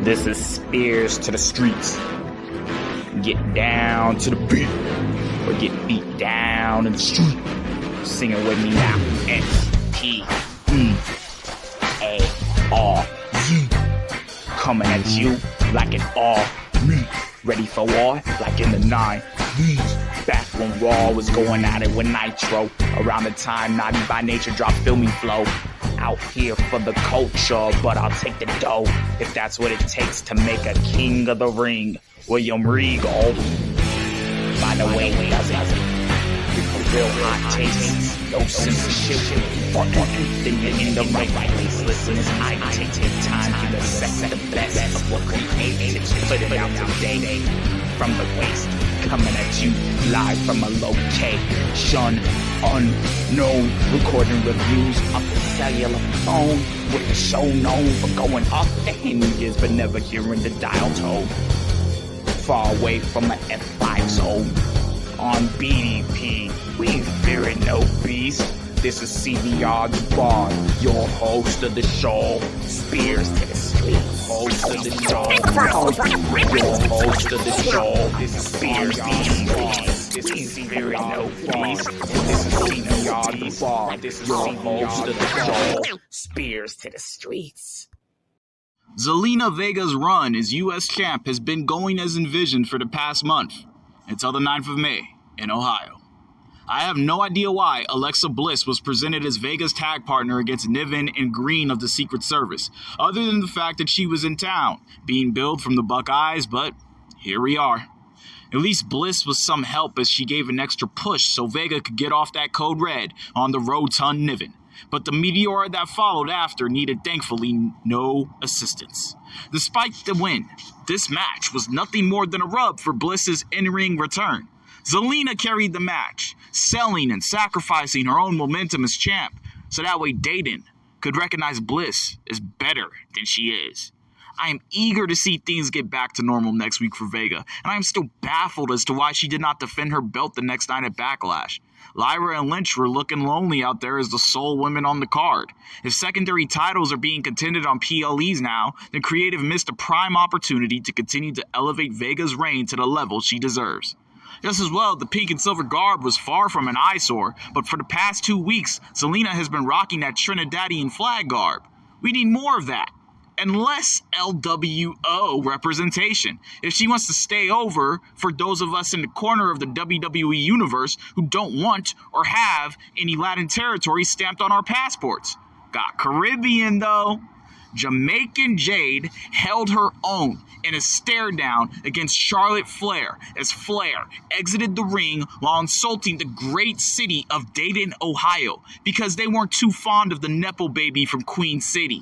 This is spEarz2DaStreetz. Get down to the beat, or get beat down in the street. Sing it with me now. S-P-E-A-R-Z. Coming at you like an army. Ready for war like in the 90s. Back when Raw was going at it with Nitro. Around the time Naughty by Nature dropped Filmy Flow. Out here for the culture, but I'll take the dough if that's what it takes to make a king of the ring. William Regal. By the way, does it? Real hot tastes, no censorship. For then you're in the right place. Listen as I take time to dissect the best of what created. Put it out today from the waist. Coming at you live from a location unknown. Recording reviews off the cellular phone. With the show known for going off the hinges, but never hearing the dial tone. Far away from an F5 zone. On BDP, we ain't fearing no beast. This is spEarz2DaStreetz, your host of the show. spEarz2DaStreetz, host of the show. Your host of the show. This is spEarz2DaStreetz. This is fearing no beast. This is spEarz2DaStreetz. This is your host of the show. spEarz2DaStreetz. Zelina Vega's run as U.S. champ has been going as envisioned for the past month, until the 9th of May in Ohio. I have no idea why Alexa Bliss was presented as Vega's tag partner against Niven and Green of the Secret Service, other than the fact that she was in town, being billed from the Buckeyes, but here we are. At least Bliss was some help as she gave an extra push so Vega could get off that code red on the road to Niven. But the meteor that followed after needed, thankfully, no assistance. Despite the win, this match was nothing more than a rub for Bliss's in-ring return. Zelina carried the match, selling and sacrificing her own momentum as champ, so that way Dayton could recognize Bliss as better than she is. I am eager to see things get back to normal next week for Vega, and I am still baffled as to why she did not defend her belt the next night at Backlash. Lyra and Lynch were looking lonely out there as the sole women on the card. If secondary titles are being contended on PLEs now, then Creative missed a prime opportunity to continue to elevate Vega's reign to the level she deserves. Just as well, the pink and silver garb was far from an eyesore, but for the past 2 weeks, Zelina has been rocking that Trinidadian flag garb. We need more of that. And less LWO representation if she wants to stay over for those of us in the corner of the WWE universe who don't want or have any Latin territory stamped on our passports. Got Caribbean though. Jamaican Jade held her own in a stare down against Charlotte Flair as Flair exited the ring while insulting the great city of Dayton, Ohio, because they weren't too fond of the Nepo baby from Queen City.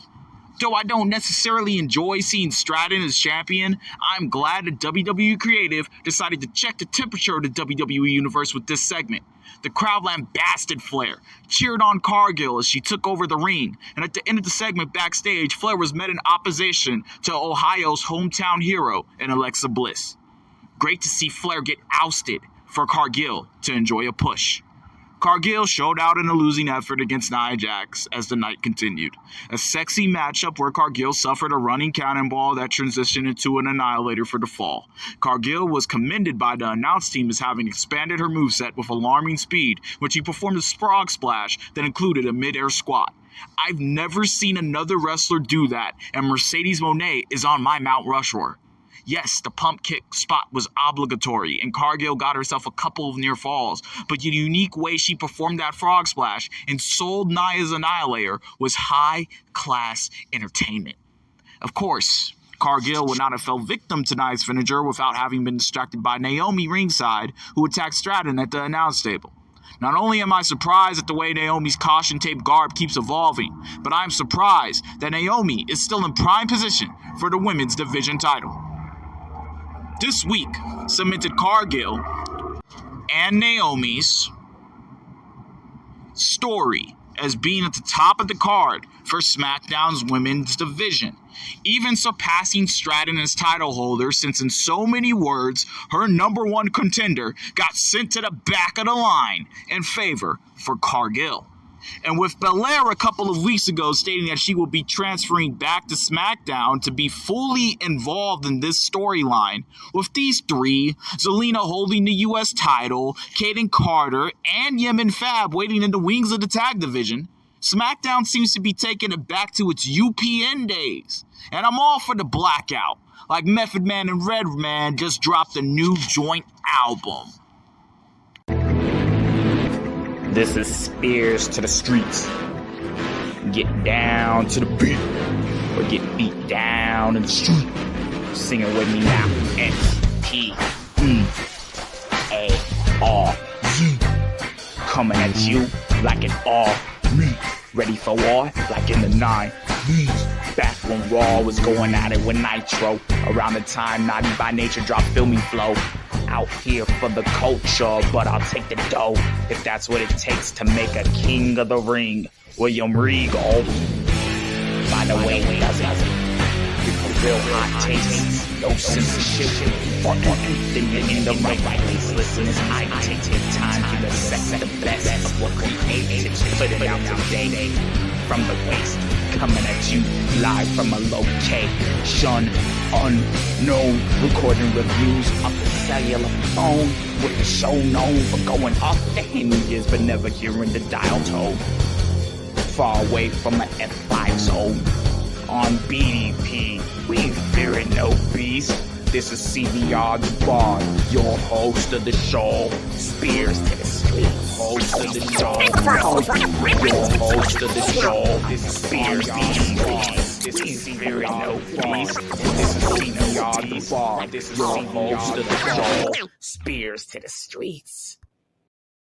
Though I don't necessarily enjoy seeing Stratton as champion, I'm glad that WWE Creative decided to check the temperature of the WWE Universe with this segment. The crowd lambasted Flair, cheered on Cargill as she took over the ring, and at the end of the segment backstage, Flair was met in opposition to Ohio's hometown hero in Alexa Bliss. Great to see Flair get ousted for Cargill to enjoy a push. Cargill showed out in a losing effort against Nia Jax as the night continued. A sexy matchup where Cargill suffered a running cannonball that transitioned into an annihilator for the fall. Cargill was commended by the announce team as having expanded her moveset with alarming speed when she performed a frog splash that included a mid-air squat. I've never seen another wrestler do that, and Mercedes Moné is on my Mount Rushmore. Yes, the pump kick spot was obligatory, and Cargill got herself a couple of near falls, but the unique way she performed that frog splash and sold Nia's Annihilator was high-class entertainment. Of course, Cargill would not have fell victim to Nia's finisher without having been distracted by Naomi ringside, who attacked Stratton at the announce table. Not only am I surprised at the way Naomi's caution tape garb keeps evolving, but I'm surprised that Naomi is still in prime position for the women's division title. This week cemented Cargill and Naomi's story as being at the top of the card for SmackDown's women's division, even surpassing Stratton as title holder, since in so many words, her number one contender got sent to the back of the line in favor for Cargill. And with Belair a couple of weeks ago stating that she will be transferring back to SmackDown to be fully involved in this storyline, with these three, Zelina holding the US title, Kaden Carter, and Yemen Fab waiting in the wings of the tag division, SmackDown seems to be taking it back to its UPN days. And I'm all for the blackout, like Method Man and Redman just dropped a new joint album. This is spEarz2DaStreetz. Get down to the beat, or get beat down in the street. Sing it with me now. spEarz. Coming at you like it all me. Ready for war like in the 90s. Back when Raw was going at it with Nitro. Around the time Naughty by Nature dropped Filmy Flow. Out here for the culture, but I'll take the dough if that's what it takes to make a king of the ring. William Regal. By the way, he does it. Real hot taste, no censorship, or anything in the right place. Listen as I take time to dissect the best of what created. Put it out today from the waist, coming at you live from a location unknown. Recording reviews off the cellular phone, with the show known for going off the hinges, but never hearing the dial tone. Far away from an F5 zone. On BDP, we ain't fearing no beast. This is CBR's Bar, your host of the show. spEarz2DaStreetz, host of the show. Your host of the show. This is spEarz2DaStreetz. This is fearing no beast. This is CBR's Bar. This is your host of the show. spEarz2DaStreetz.